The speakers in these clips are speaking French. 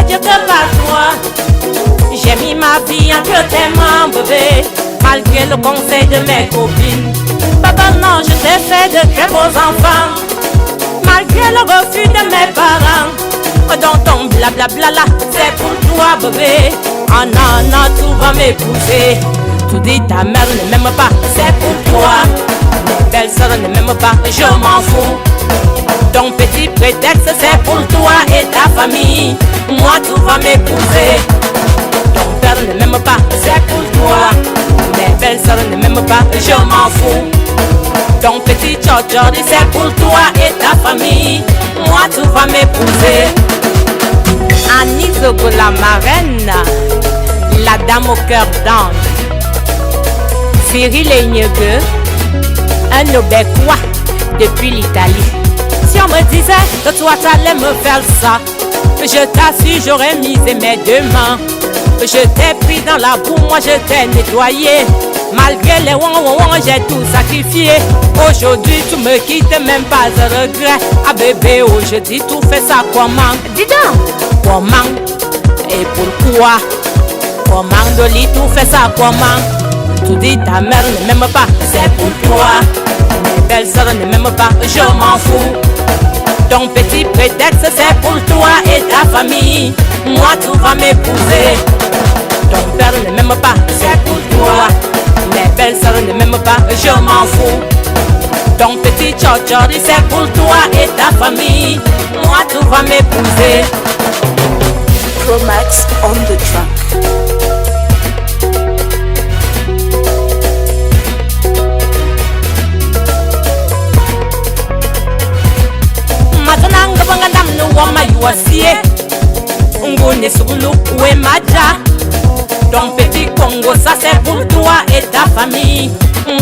dire que par toi, j'ai mis ma vie entre tes mains, bébé. Malgré le conseil de mes copines, papa, non, je t'ai fait de très beaux enfants. Malgré le refus de mes parents, dans ton blablabla là, c'est pour toi, bébé. Oh non, non, tu vas m'épouser. Tu dis ta mère ne m'aime pas, c'est pour toi. Mes belles soeurs ne m'aiment pas, je m'en fous. Ton petit prétexte, c'est pour toi et ta famille. Moi, tu vas m'épouser. Ton père ne m'aime pas, c'est pour toi. Mes belles soeurs ne m'aiment pas, je m'en fous. Ton petit tchotchori, c'est pour toi et ta famille. Moi, tu vas m'épouser. Annie Zogo, la marraine, la dame au cœur d'ange. Cyril Eigneux, un Obécois depuis l'Italie. Si on me disait que toi t'allais me faire ça, je t'assure j'aurais misé mes deux mains. Je t'ai pris dans la boue, moi je t'ai nettoyé. Malgré les ouin, j'ai tout sacrifié. Aujourd'hui tu me quittes, même pas de regret. Ah bébé, aujourd'hui tout fait ça comment? Dis donc, comment? Et pourquoi? Comment Dolly tout fait ça comment? Tu dis ta mère ne m'aime pas, c'est pour toi. Mes belles soeurs ne m'aiment pas, je m'en fous. Ton petit prétexte c'est pour toi et ta famille. Moi tu vas m'épouser. Ton père ne m'aime pas, c'est pour toi. Mes belles soeurs ne m'aiment pas, je m'en fous. Ton petit tchotchori c'est pour toi et ta famille. Moi tu vas m'épouser. Promax on the track. Matananga bangandam no wama yuasie. Ngone sugulu we maja. Ton petit Congo ça c'est pour toi et ta famille.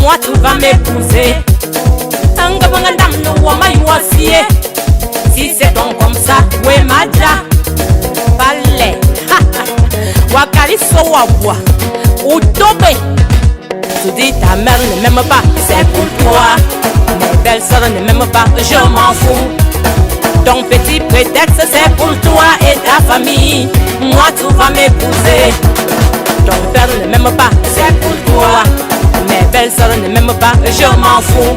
Moi tu vas m'épouser. Anga bangandam no wama yuasie. Si c'est bon comme ça, we maja. Ballet. Wakali so wabwa. Utobe. Tu dis ta mère ne m'aime pas, c'est pour toi. Mes belles soeurs ne m'aiment pas, je m'en fous. Ton petit prétexte c'est pour toi et ta famille. Moi tu vas m'épouser. Ton père ne m'aime pas, c'est pour toi. Mes belles soeurs ne m'aiment pas, je m'en fous.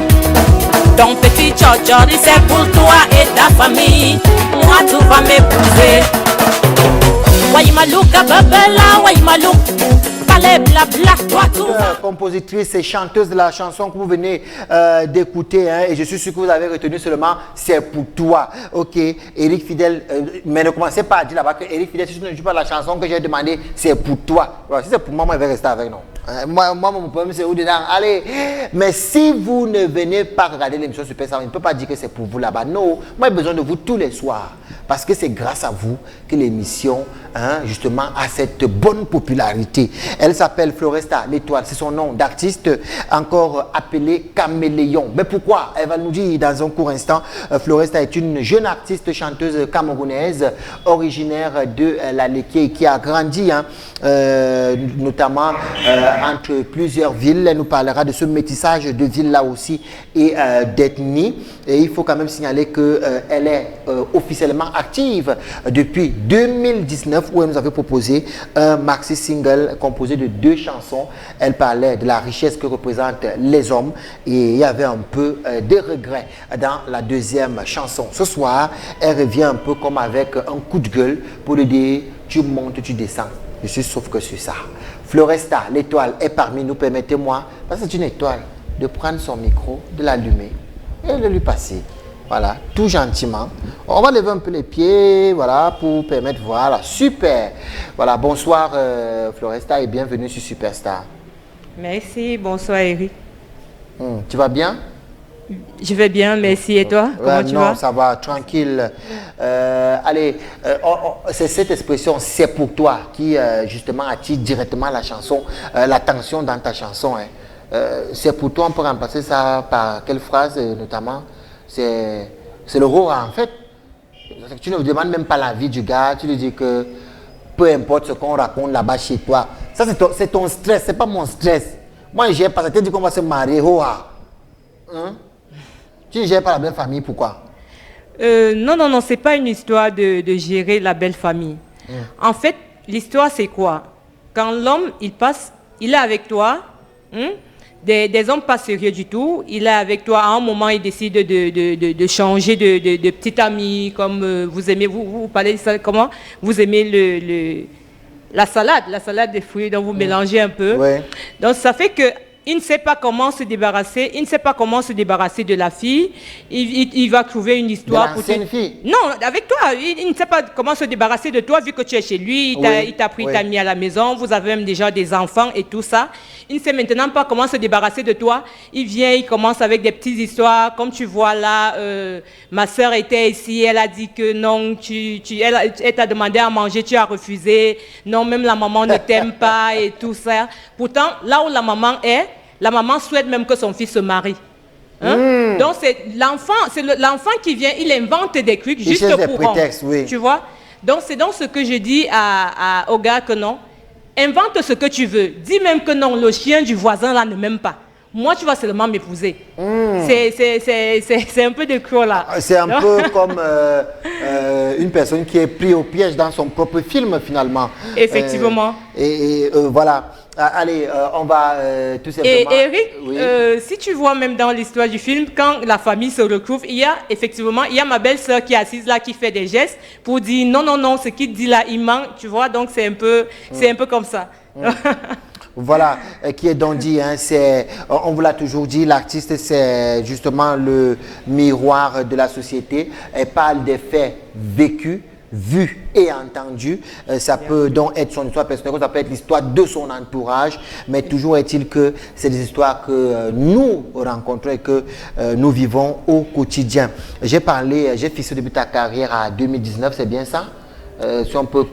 Ton petit tchotchori c'est pour toi et ta famille. Moi tu vas m'épouser. Waimalouka babela, Waimalou. Compositrice et chanteuse de la chanson que vous venez d'écouter, hein, et je suis sûr que vous avez retenu seulement c'est pour toi. Ok, Eric Fidèle, mais ne commencez pas à dire là-bas que Eric Fidèle, si je ne joue pas la chanson que j'ai demandé, c'est pour toi. Voilà, si c'est pour moi, moi je vais rester avec nous. Moi, mon problème c'est où dedans. Allez, mais si vous ne venez pas regarder l'émission Super Star, on ne peut pas dire que c'est pour vous là-bas. Non, moi j'ai besoin de vous tous les soirs. Parce que c'est grâce à vous que l'émission, hein, justement, a cette bonne popularité. Elle s'appelle Floresta L'Étoile, c'est son nom d'artiste, encore appelé Caméléon. Mais pourquoi? Elle va nous dire dans un court instant. Floresta est une jeune artiste chanteuse camerounaise, originaire de la Léké, qui a grandi, hein, notamment entre plusieurs villes. Elle nous parlera de ce métissage de villes là aussi et d'ethnie. Et il faut quand même signaler qu'elle est officiellement active depuis 2019 où elle nous avait proposé un maxi single composé de 2 chansons. Elle parlait de la richesse que représentent les hommes et il y avait un peu de regrets dans la deuxième chanson. Ce soir, elle revient un peu comme avec un coup de gueule pour lui dire tu montes, tu descends. Je suis sauf que c'est ça. Floresta, l'étoile, est parmi nous. Permettez-moi, parce que c'est une étoile, de prendre son micro, de l'allumer et de lui passer. Voilà, tout gentiment. On va lever un peu les pieds, voilà, pour permettre, voilà, super. Voilà, bonsoir Floresta et bienvenue sur Superstar. Merci, bonsoir Eric. Tu vas bien? Je vais bien, merci. Et toi, comment tu vas? Non, ça va, tranquille. Allez, c'est cette expression « c'est pour toi » qui justement attire directement la chanson, l'attention dans ta chanson. Hein. C'est pour toi, on peut remplacer ça par quelle phrase notamment? C'est le rôle en fait. Tu ne me demandes même pas la vie du gars, tu lui dis que peu importe ce qu'on raconte là-bas chez toi. Ça c'est ton stress, c'est pas mon stress. Moi j'ai pas, tu dit qu'on va se marier. Hein? Tu ne gères pas la belle famille, pourquoi? Non, c'est pas une histoire de gérer la belle famille. En fait, l'histoire, c'est quoi? Quand l'homme, il est avec toi, des hommes pas sérieux du tout, il est avec toi, à un moment, il décide de changer de petit ami, comme vous aimez, vous parlez de ça, comment? Vous aimez la salade des fruits, donc vous mélangez un peu. Ouais. Donc ça fait que il ne sait pas comment se débarrasser, de la fille. Il va trouver une histoire pour une fille. Non, avec toi. Il ne sait pas comment se débarrasser de toi vu que tu es chez lui. Il t'a pris, t'a mis à la maison. Vous avez même déjà des enfants et tout ça. Il ne sait maintenant pas comment se débarrasser de toi. Il vient, il commence avec des petites histoires. Comme tu vois là, ma soeur était ici. Elle a dit que non, elle t'a demandé à manger, tu as refusé. Non, même la maman ne t'aime pas et tout ça. Pourtant, là où la maman souhaite même que son fils se marie. Donc c'est l'enfant qui vient, il invente des trucs juste pour prétextes, oui. Tu vois. Donc c'est donc ce que je dis aux gars que non, invente ce que tu veux. Dis même que non, le chien du voisin là ne m'aime pas. Moi, tu vas seulement m'épouser. C'est un peu de croc là. C'est un peu comme une personne qui est prise au piège dans son propre film finalement. Effectivement. Voilà. Allez, on va tout simplement... Et Eric, si tu vois même dans l'histoire du film, quand la famille se retrouve, il y a ma belle-sœur qui est assise là, qui fait des gestes pour dire non, ce qu'il dit là, il ment, tu vois, donc c'est un peu comme ça. Voilà, qui est donc dit, hein, on vous l'a toujours dit, l'artiste c'est justement le miroir de la société. Elle parle des faits vécus, vus et entendus. Ça peut donc être son histoire personnelle, ça peut être l'histoire de son entourage, mais toujours est-il que c'est des histoires que nous rencontrons et que nous vivons au quotidien. J'ai fixé au début de ta carrière à 2019, c'est bien ça? Si on peut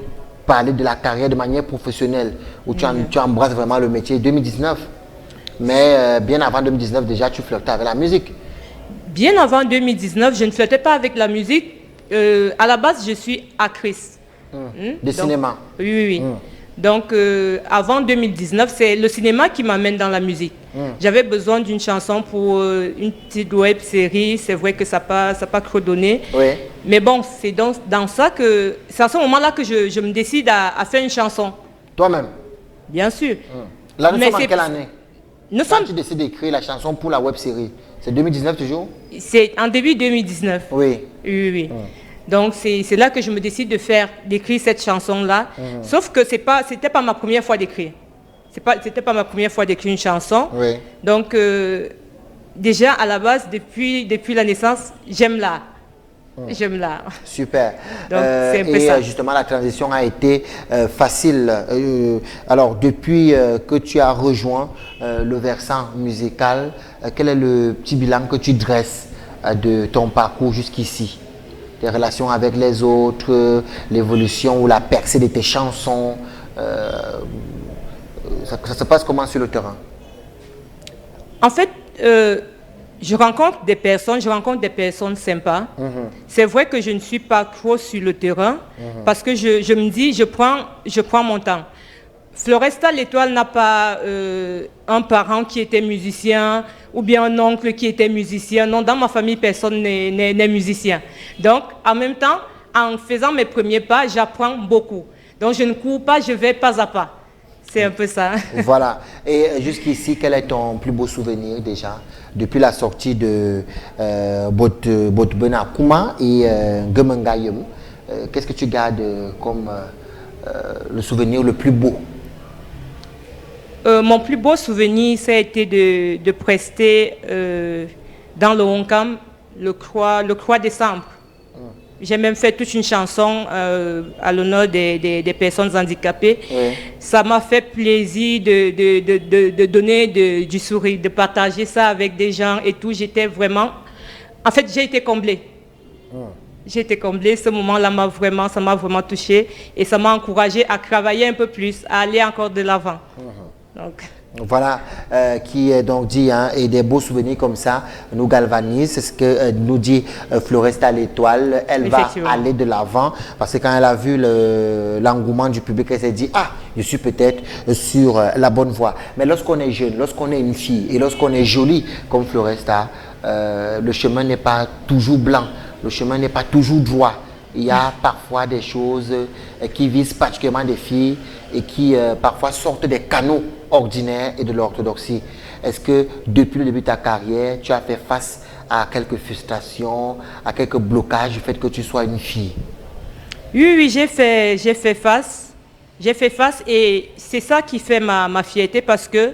parler de la carrière de manière professionnelle, où tu embrasses vraiment le métier 2019. Mais bien avant 2019, déjà, tu flirtais avec la musique. Bien avant 2019, je ne flirtais pas avec la musique. À la base, je suis actrice. De cinéma. Oui. Donc, avant 2019, c'est le cinéma qui m'amène dans la musique. J'avais besoin d'une chanson pour une petite web série. C'est vrai que ça n'a pas trop donné. Oui. Mais bon, c'est dans ça que... C'est à ce moment-là que je me décide à faire une chanson. Toi-même? Bien sûr. Là, nous sommes en quelle année? Quand tu décides d'écrire la chanson pour la web série, c'est 2019 toujours? C'est en début 2019. Oui. Oui. Donc c'est là que je me décide d'écrire cette chanson-là. Sauf que c'était pas ma première fois d'écrire. C'était pas ma première fois d'écrire une chanson. Oui. Donc déjà à la base, depuis la naissance, j'aime l'art. J'aime l'art. Super. Donc c'est un peu ça. Justement, la transition a été facile. Alors, depuis que tu as rejoint le versant musical, quel est le petit bilan que tu dresses de ton parcours jusqu'ici? Tes relations avec les autres, l'évolution ou la percée de tes chansons, ça se passe comment sur le terrain? En fait, je rencontre des personnes sympas. C'est vrai que je ne suis pas trop sur le terrain parce que je me dis, je prends mon temps. Floresta l'Étoile n'a pas un parent qui était musicien ou bien un oncle qui était musicien. Non, dans ma famille, personne n'est musicien. Donc, en même temps, en faisant mes premiers pas, j'apprends beaucoup. Donc, je ne cours pas, je vais pas à pas. C'est un peu ça. Voilà. Et jusqu'ici, quel est ton plus beau souvenir déjà depuis la sortie de Botbena Kuma et Gemengayem? Qu'est-ce que tu gardes comme le souvenir le plus beau? Mon plus beau souvenir, ça a été de prester dans le Honkam, le Croix décembre. J'ai même fait toute une chanson à l'honneur des personnes handicapées. Oui. Ça m'a fait plaisir de donner du sourire, de partager ça avec des gens et tout. J'étais vraiment... En fait, j'ai été comblée. J'ai été comblée. Ce moment-là, ça m'a vraiment touchée. Et ça m'a encouragée à travailler un peu plus, à aller encore de l'avant. Donc... Voilà, qui est donc dit, hein, et des beaux souvenirs comme ça nous galvanisent. C'est ce que nous dit Floresta l'Étoile. Elle va aller de l'avant parce que quand elle a vu l'engouement du public, elle s'est dit, ah, je suis peut-être sur la bonne voie. Mais lorsqu'on est jeune, lorsqu'on est une fille et lorsqu'on est jolie comme Floresta, le chemin n'est pas toujours blanc, le chemin n'est pas toujours droit. il y a parfois des choses qui visent particulièrement des filles et qui parfois sortent des canaux ordinaires et de l'orthodoxie. Est-ce que depuis le début de ta carrière, tu as fait face à quelques frustrations, à quelques blocages du fait que tu sois une fille? Oui, j'ai fait face. J'ai fait face et c'est ça qui fait ma fierté parce que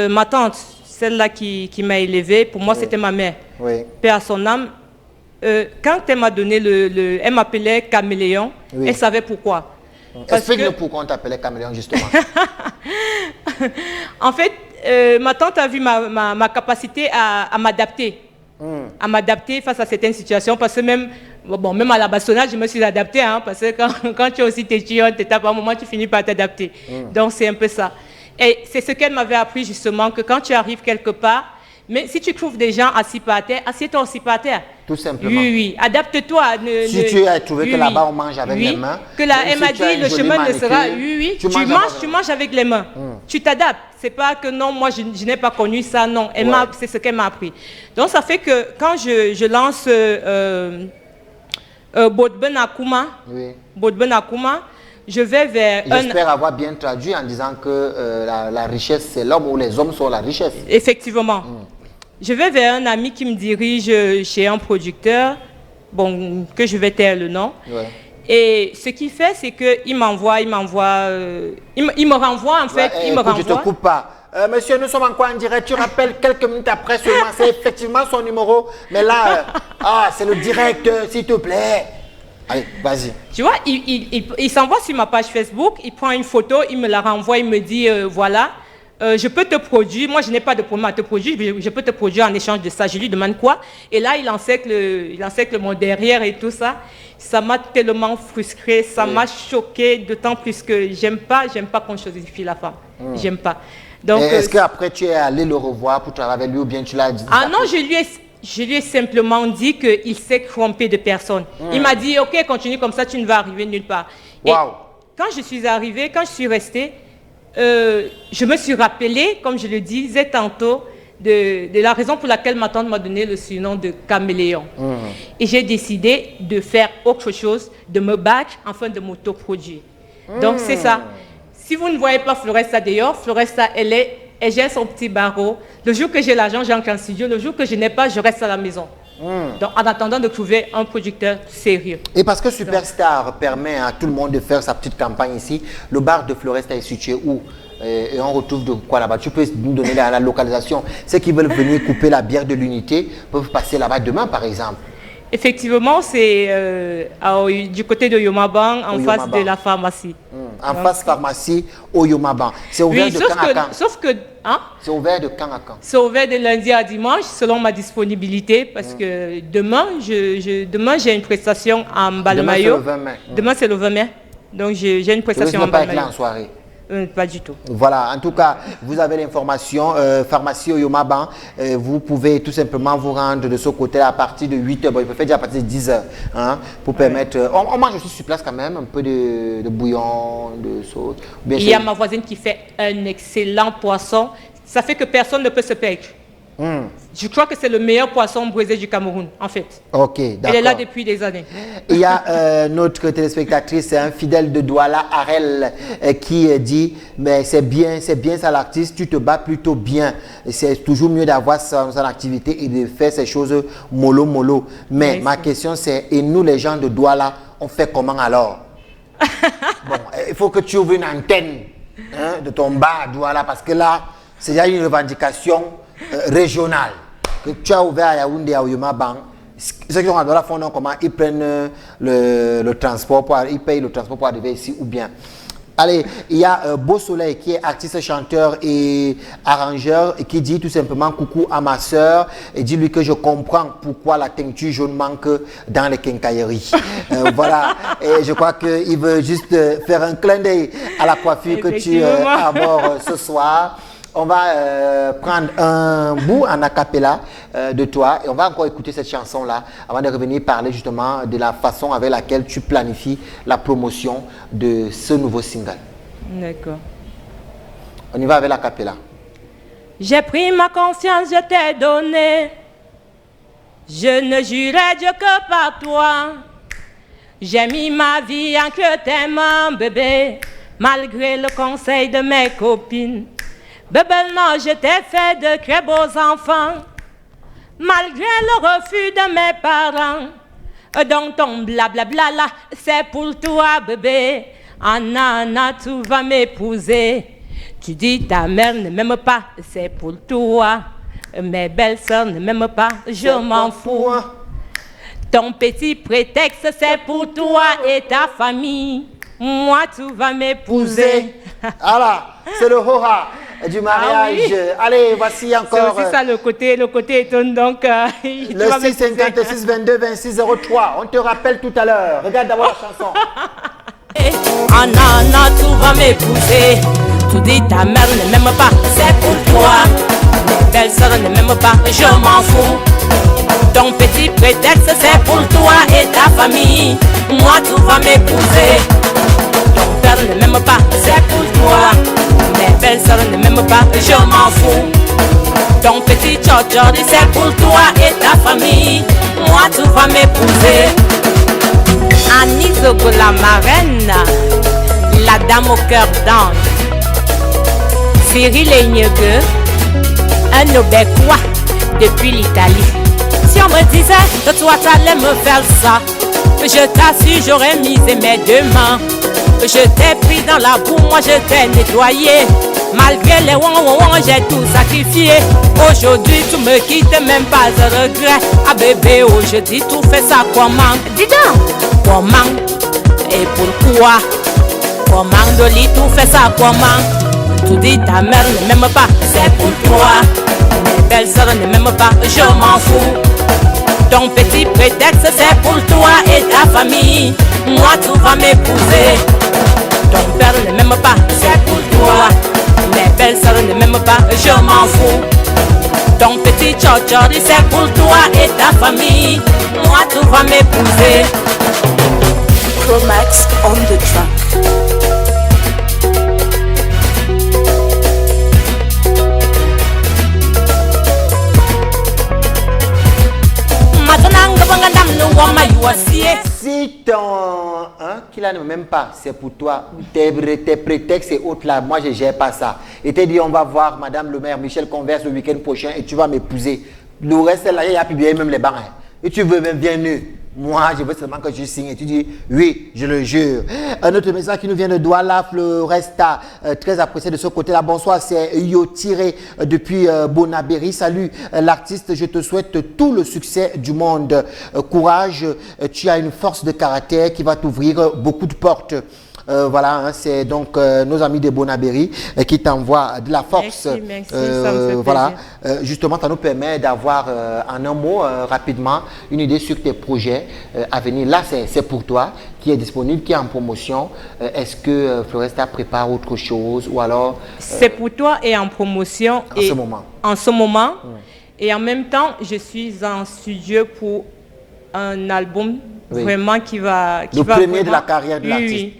ma tante, celle-là qui m'a élevée, pour moi c'était ma mère. Oui. Paix à son âme. Quand elle m'a donné elle m'appelait Caméléon, Oui. elle savait pourquoi. Explique-nous pourquoi on t'appelait Caméléon justement. En fait, ma tante a vu ma capacité à m'adapter. À m'adapter face à certaines situations parce que même à la bastonnade, je me suis adaptée parce que quand tu es aussi têtu, on te tape à un moment, tu finis par t'adapter. Donc c'est un peu ça. Et c'est ce qu'elle m'avait appris justement, que quand tu arrives quelque part, mais si tu trouves des gens assis par terre, assieds-toi aussi par terre. Tout simplement. Oui, adapte-toi. Si tu as trouvé que là-bas on mange avec les mains, que là, elle m'a dit le chemin ne sera. Tu manges avec les mains. Tu t'adaptes. C'est pas que non, moi je n'ai pas connu ça, non. C'est ce qu'elle m'a appris. Donc ça fait que quand je lance Bodben Akuma, je vais vers J'espère avoir bien traduit en disant que la richesse c'est l'homme ou les hommes sont la richesse. Effectivement. Je vais vers un ami qui me dirige chez un producteur, que je vais taire le nom. Ouais. Et ce qu'il fait, c'est qu'il m'envoie, il me renvoie en fait, il me renvoie. Je te coupe pas. Monsieur, nous sommes encore en direct. Tu rappelles quelques minutes après seulement. C'est effectivement son numéro. Mais là, c'est le direct, s'il te plaît. Allez, vas-y. Tu vois, il s'envoie sur ma page Facebook, il prend une photo, il me la renvoie, il me dit, voilà, je peux te produire, moi je n'ai pas de problème à te produire, je peux te produire en échange de ça. Je lui demande quoi. Et là, il encercle mon derrière et tout ça. Ça m'a tellement frustrée, ça m'a choquée, d'autant plus que j'aime pas qu'on chosifie la femme. J'aime pas. Donc, est-ce qu'après tu es allé le revoir pour travailler avec lui ou bien tu l'as dit? Ah non, je lui ai simplement dit qu'il s'est trompé de personne. Il m'a dit, ok, continue comme ça, tu ne vas arriver nulle part. Wow. Et quand je suis arrivée, quand je suis restée, je me suis rappelée, comme je le disais tantôt, de la raison pour laquelle ma tante m'a donné le surnom de Caméléon. Et j'ai décidé de faire autre chose, de me battre afin de m'autoproduire. Donc c'est ça. Si vous ne voyez pas Floresta d'ailleurs, Floresta, elle gère son petit barreau. Le jour que j'ai l'argent, j'entre en studio. Le jour que je n'ai pas, je reste à la maison. Donc, en attendant de trouver un producteur sérieux. Et parce que Superstar permet à tout le monde de faire sa petite campagne ici, le bar de Floresta est situé où? Et on retrouve de quoi là-bas? Tu peux nous donner la localisation. Ceux qui veulent venir couper la bière de l'unité peuvent passer là-bas demain, par exemple. Effectivement, c'est du côté de Yomaban, en face de la pharmacie. En face pharmacie au Yomaban. C'est ouvert de quand à quand? Sauf que... C'est ouvert de quand à quand? C'est ouvert de lundi à dimanche, selon ma disponibilité, parce que demain, j'ai une prestation en Balmayo. Demain, c'est le 20 mai. Donc, j'ai une prestation en Balmayo. Tu ne pas être là en soirée? Pas du tout. Voilà, en tout cas, vous avez l'information, pharmacie au Yomaban, vous pouvez tout simplement vous rendre de ce côté à partir de 8h, il peut faire déjà à partir de 10h, pour permettre... On mange aussi sur place quand même, un peu de bouillon, de sauce. Il y a ma voisine qui fait un excellent poisson, ça fait que personne ne peut se perdre. Je crois que c'est le meilleur poisson brisé du Cameroun, en fait. Ok, d'accord. Elle est là depuis des années. Il y a notre téléspectatrice, un fidèle de Douala, Arel, qui dit, mais c'est bien ça l'artiste, tu te bats plutôt bien. C'est toujours mieux d'avoir son activité et de faire ces choses mollo. Mais ma question c'est, et nous les gens de Douala, on fait comment alors? Bon, il faut que tu ouvres une antenne de ton bar à Douala, parce que là, c'est déjà une revendication régionale que tu as ouvert à Yaoundé, à Yomaban. Ceux qui sont à Douala font comment ils prennent le transport, ils payent le transport pour arriver ici ou bien. Allez, il y a Beau Soleil qui est artiste, chanteur et arrangeur et qui dit tout simplement coucou à ma soeur et dis-lui que je comprends pourquoi la teinture jaune manque dans les quincailleries. Voilà, et je crois qu'il veut juste faire un clin d'œil à la coiffure que tu abordes ce soir. On va prendre un bout en acapella de toi et on va encore écouter cette chanson-là avant de revenir parler justement de la façon avec laquelle tu planifies la promotion de ce nouveau single. D'accord. On y va avec l'acapella. J'ai pris ma confiance, je t'ai donné. Je ne jurais Dieu que par toi. J'ai mis ma vie en que t'aimes, bébé, malgré le conseil de mes copines. Bébé, non, je t'ai fait de très beaux enfants, malgré le refus de mes parents. Donc ton blablabla là, c'est pour toi, bébé. Anna, tu vas m'épouser. Tu dis ta mère ne m'aime pas, c'est pour toi. Mes belles sœurs ne m'aiment pas, je m'en fous. Ton petit prétexte, c'est pour toi et ta famille. Moi, tu vas m'épouser. Voilà, c'est le ho-ha du mariage. Ah oui. Allez, voici encore. C'est aussi ça le côté étonne. Donc, le 6 56 22 26 03. On te rappelle tout à l'heure. Regarde d'abord la chanson. Anna, tu vas m'épouser. Tu dis ta mère ne m'aime pas, c'est pour toi. Mes belles sœurs ne m'aiment pas, je m'en fous. Ton petit prétexte, c'est pour toi et ta famille. Moi, tu vas m'épouser. Ton père ne m'aime pas, c'est pour toi. Mes belles sœurs ne m'aiment pas, je m'en fous. Ton petit tchotchori, c'est pour toi et ta famille. Moi, tu vas m'épouser. Annie Zogo, la marraine, la dame au cœur d'ange. Cyril Eigneux, un Obécois depuis l'Italie. Si on me disait que toi t'allais me faire ça, je t'assure j'aurais misé mes deux mains. Je t'ai pris dans la boue, moi je t'ai nettoyé. Malgré les ouin, j'ai tout sacrifié. Aujourd'hui tu me quittes, même pas de regret. Ah bébé, aujourd'hui tout fait ça comment? Dis donc, comment? Et pourquoi? Comment Dolly tout fait ça comment? Tu dis ta mère ne m'aime pas, c'est pour toi. Mes belles sœurs ne m'aiment pas, je m'en fous. Ton petit prétexte c'est pour toi et ta famille. Moi tu vas m'épouser. Ton père ne m'aime pas, c'est pour toi. Mes belles sœurs ne m'aiment pas, je m'en fous. Ton petit tchotchori c'est pour toi et ta famille. Moi tu vas m'épouser. Promax on the track. Si ton qu'il ne m'aime pas, c'est pour toi, tes prétextes et autres là, moi je ne gère pas ça. Et t'es dit on va voir Madame le maire Michel Converse le week-end prochain et tu vas m'épouser. Le reste là, il y a publié même les bancs. Et tu veux même bien nu. Moi, je veux seulement que tu signes. Et tu dis, oui, je le jure. Un autre message qui nous vient de Douala, Floresta, très apprécié de ce côté-là. Bonsoir, c'est Yo tiré depuis Bonabéry. Salut l'artiste, je te souhaite tout le succès du monde. Courage, tu as une force de caractère qui va t'ouvrir beaucoup de portes. Voilà, hein, c'est donc nos amis de Bonabéry qui t'envoient de la force. Merci, ça me fait voilà, justement, ça nous permet d'avoir en un mot rapidement une idée sur tes projets à venir. Là, c'est pour toi qui est disponible, qui est en promotion. Est-ce que Floresta prépare autre chose ou alors c'est pour toi et en promotion en ce moment. En ce moment. Et en même temps, je suis en studio pour un album vraiment qui va le premier vraiment... de la carrière de l'artiste. Oui.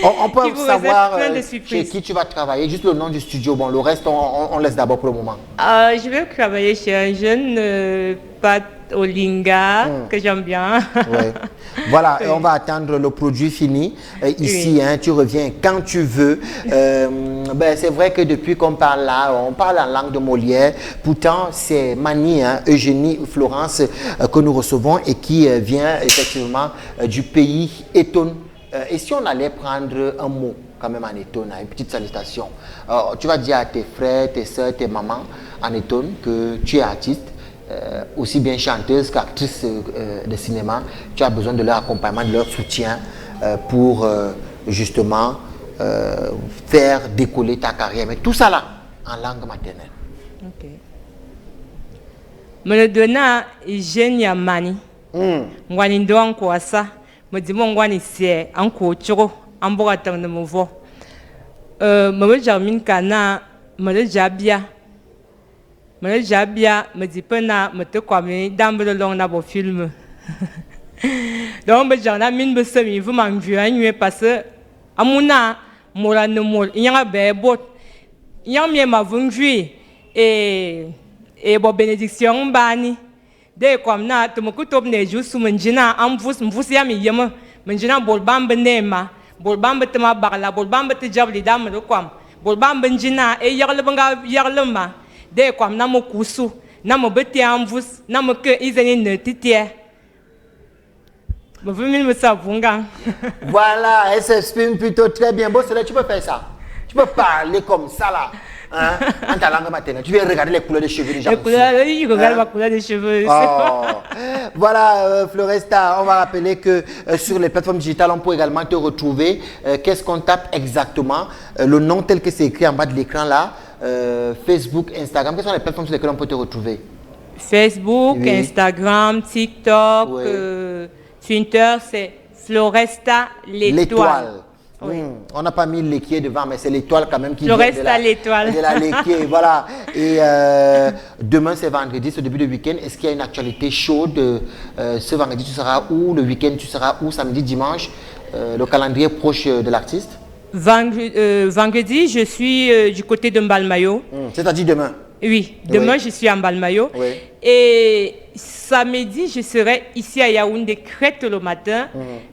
On peut savoir chez surprises. qui tu vas travailler, juste le nom du studio. Bon, le reste, on laisse d'abord pour le moment. Je vais travailler chez un jeune Pat Olinga que j'aime bien. Ouais. Voilà, on va attendre le produit fini. Ici, hein, tu reviens quand tu veux. C'est vrai que depuis qu'on parle là, on parle en langue de Molière. Pourtant, c'est Mani, hein, Eugénie Florence, que nous recevons et qui vient effectivement du pays Eton. Et si on allait prendre un mot quand même en Eton, une petite salutation, tu vas dire à tes frères, tes soeurs, tes mamans en Eton que tu es artiste, aussi bien chanteuse qu'actrice de cinéma, tu as besoin de leur accompagnement, de leur soutien pour justement faire décoller ta carrière. Mais tout ça là, en langue maternelle. Ok. Me le donna Eugénie Mani. Ngwani ndo quoi ça. Me dit mon ngwani c'est en coachoro en boratang de mouvement. Me Jarmine Kana, me le Jabia. Me le Jabia, me dit pena, me te kwame, dambe le long na bo film. Donc me j'en a mine me semi, vous m'en vieux parce que amuna mola no mol, il y a bebot. Il y a mien ma vungui et bo bénédiction bani. De comme na to mo kutob ne juste menjina am mvus ya mi yema menjina bolbambe nema bolbambe te ma bagla bolbambe te jabli dam do kwam bolbambe njina e yagle banga yagle ma de kwam na mo kusu na mo beti am mvus na mo ke izeni ne titie me venu me savunga. Voilà, elle s'exprime plutôt très bien. Bon, c'est là, tu peux faire ça. Tu peux parler comme ça là. Hein? En ta langue maternelle. Tu viens regarder les couleurs des cheveux des gens. Les couleurs, oui, je regarde ma couleur des cheveux. Oh. Voilà, Floresta, on va rappeler que sur les plateformes digitales, on peut également te retrouver. Qu'est-ce qu'on tape exactement? Le nom tel que c'est écrit en bas de l'écran là. Facebook, Instagram. Quelles sont les plateformes sur lesquelles on peut te retrouver? Facebook, oui. Instagram, TikTok, oui. Twitter, c'est Floresta l'étoile. Oui. On n'a pas mis l'équier devant, mais c'est l'étoile quand même qui Floresta l'étoile. De la l'équier, voilà. Et demain, c'est vendredi, c'est le début de week-end. Est-ce qu'il y a une actualité chaude? Ce vendredi, tu seras où? Le week-end, tu seras où? Samedi, dimanche? Le calendrier proche de l'artiste? Vendredi, je suis du côté de Mbalmayo. C'est-à-dire demain? Oui, demain, je suis à Mbalmayo. Oui. Et samedi, je serai ici à Yaoundé, Crète le matin.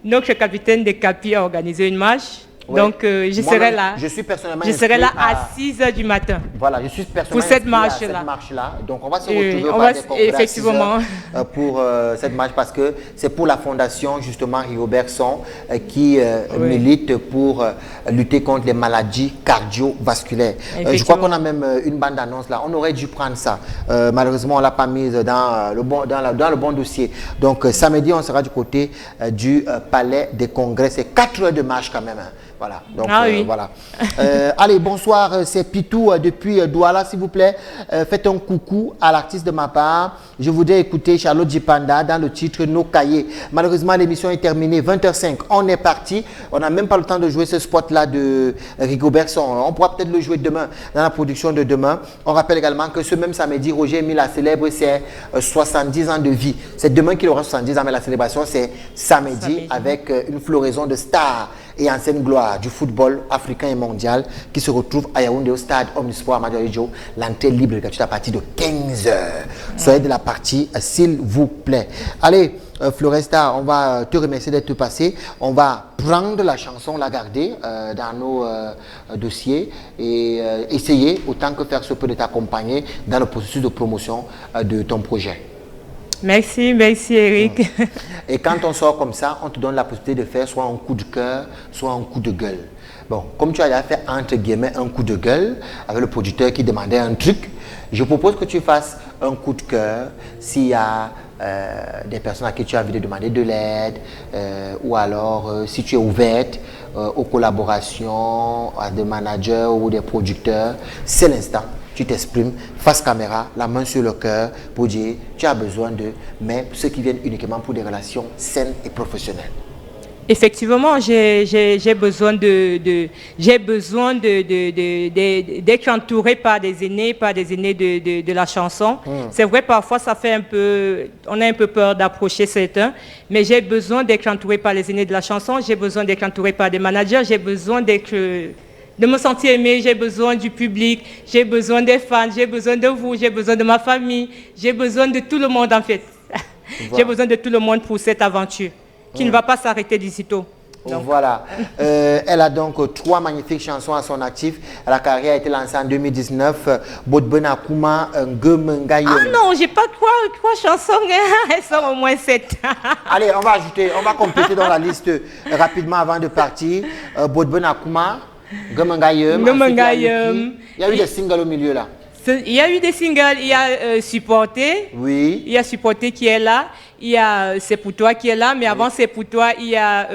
Donc, le capitaine de Capi a organisé une marche. Ouais. Donc, je serai là. Je suis personnellement Je serai là à 6 h du matin. Voilà, je suis personnellement pour cette marche-là. Donc, on va se retrouver effectivement pour cette marche parce que c'est pour la fondation, justement, Rio Bergson qui milite pour lutter contre les maladies cardiovasculaires. Je crois qu'on a même une bande-annonce là. On aurait dû prendre ça. Malheureusement, on ne l'a pas mise dans le bon dossier. Donc, samedi, on sera du côté du Palais des Congrès. C'est 4 heures de marche quand même. Hein. Voilà, donc oui. Voilà. Allez, bonsoir, c'est Pitou depuis Douala, s'il vous plaît. Faites un coucou à l'artiste de ma part. Je voudrais écouter Charlotte Djipanda dans le titre Nos Cahiers. Malheureusement, l'émission est terminée, 20h05. On est parti. On n'a même pas le temps de jouer ce spot-là de Rigo Bergson. On pourra peut-être le jouer demain, dans la production de demain. On rappelle également que ce même samedi, Roger Mila célèbre ses 70 ans de vie. C'est demain qu'il aura 70 ans, mais la célébration, c'est samedi avec une floraison de stars et ancienne gloire du football africain et mondial qui se retrouve à Yaoundé au stade Omnisport à Madrid-Jo. L'entrée libre et gratuite à partir de 15h. Soyez de la partie, s'il vous plaît. Allez, Floresta, on va te remercier d'être passé. On va prendre la chanson, la garder dans nos dossiers et essayer autant que faire se peut de t'accompagner dans le processus de promotion de ton projet. Merci Eric. Et quand on sort comme ça, on te donne la possibilité de faire soit un coup de cœur, soit un coup de gueule. Bon, comme tu as déjà fait entre guillemets un coup de gueule avec le producteur qui demandait un truc, je propose que tu fasses un coup de cœur s'il y a des personnes à qui tu as envie de demander de l'aide ou alors si tu es ouverte aux collaborations, à des managers ou des producteurs, c'est l'instant. Tu t'exprimes face caméra, la main sur le cœur pour dire tu as besoin de, mais ceux qui viennent uniquement pour des relations saines et professionnelles. Effectivement, j'ai besoin d'être entouré par des aînés de la chanson. C'est vrai, parfois ça fait on a un peu peur d'approcher certains, mais j'ai besoin d'être entouré par les aînés de la chanson. J'ai besoin d'être entouré par des managers. J'ai besoin de me sentir aimé, j'ai besoin du public, j'ai besoin des fans, j'ai besoin de vous, j'ai besoin de ma famille, j'ai besoin de tout le monde en fait. Voilà. J'ai besoin de tout le monde pour cette aventure qui ne va pas s'arrêter d'ici tôt. Donc. Voilà. Elle a donc 3 magnifiques chansons à son actif. La carrière a été lancée en 2019. Bodbena Kuma Ngemengaye. Ah non, j'ai pas 3 chansons. Elles sont au moins 7. Allez, on va compléter dans la liste rapidement avant de partir. Bodbena Kuma. Il y a eu des singles au milieu là. Il y a eu des singles, il y a Supporté. Oui. Il y a Supporté qui est là. Il y a C'est pour toi qui est là. Mais avant C'est pour toi, il y a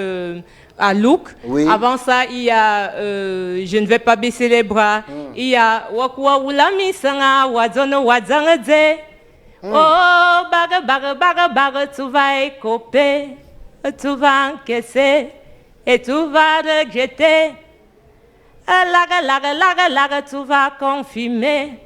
Alouk. Oui. Avant ça, il y a Je ne vais pas baisser les bras. Il y a Wakwa Wulami Sanga Wazono Wazangze. Oh, baga, tu vas écoper. Tu vas encaisser. Et tu vas regretter. Laga, tu vas confirmer.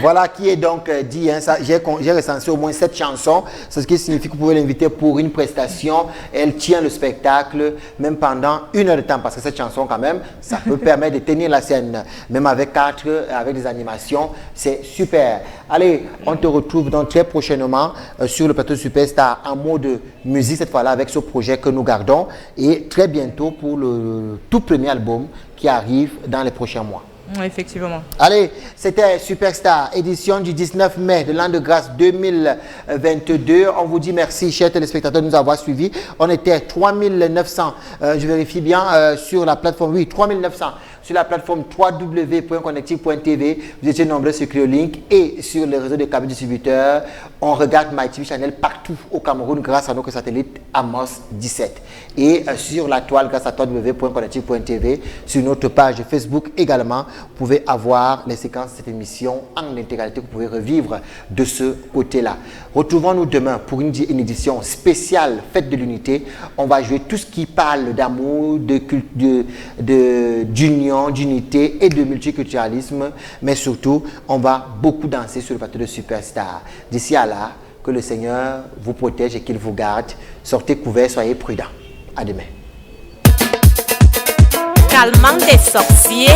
Voilà qui est donc dit. Hein, j'ai recensé au moins 7 chansons. C'est ce qui signifie que vous pouvez l'inviter pour une prestation. Elle tient le spectacle même pendant 1 heure de temps. Parce que cette chanson, quand même, ça peut permettre de tenir la scène. Même avec avec des animations, c'est super. Allez, on te retrouve donc très prochainement sur le plateau Superstar en mode musique, cette fois-là, avec ce projet que nous gardons. Et très bientôt pour le tout premier album qui arrive dans les prochains mois. Effectivement. Allez, c'était Superstar, édition du 19 mai de l'an de grâce 2022. On vous dit merci, chers téléspectateurs, de nous avoir suivis. On était 3900, je vérifie bien, sur la plateforme, oui, 3900 sur la plateforme www.connective.tv. Vous étiez nombreux sur CryoLink et sur les réseaux de câbles distributeurs. On regarde MyTV Channel partout au Cameroun grâce à notre satellite Amos 17. Et sur la toile grâce à www.connective.tv. Sur notre page Facebook également, vous pouvez avoir les séquences de cette émission en intégralité que vous pouvez revivre de ce côté-là. Retrouvons-nous demain pour une édition spéciale Fête de l'Unité. On va jouer tout ce qui parle d'amour, d'union, d'unité et de multiculturalisme, mais surtout, on va beaucoup danser sur le plateau de Superstar. D'ici à là, que le Seigneur vous protège et qu'il vous garde. Sortez couverts, soyez prudents. À demain. Calmant des sorciers.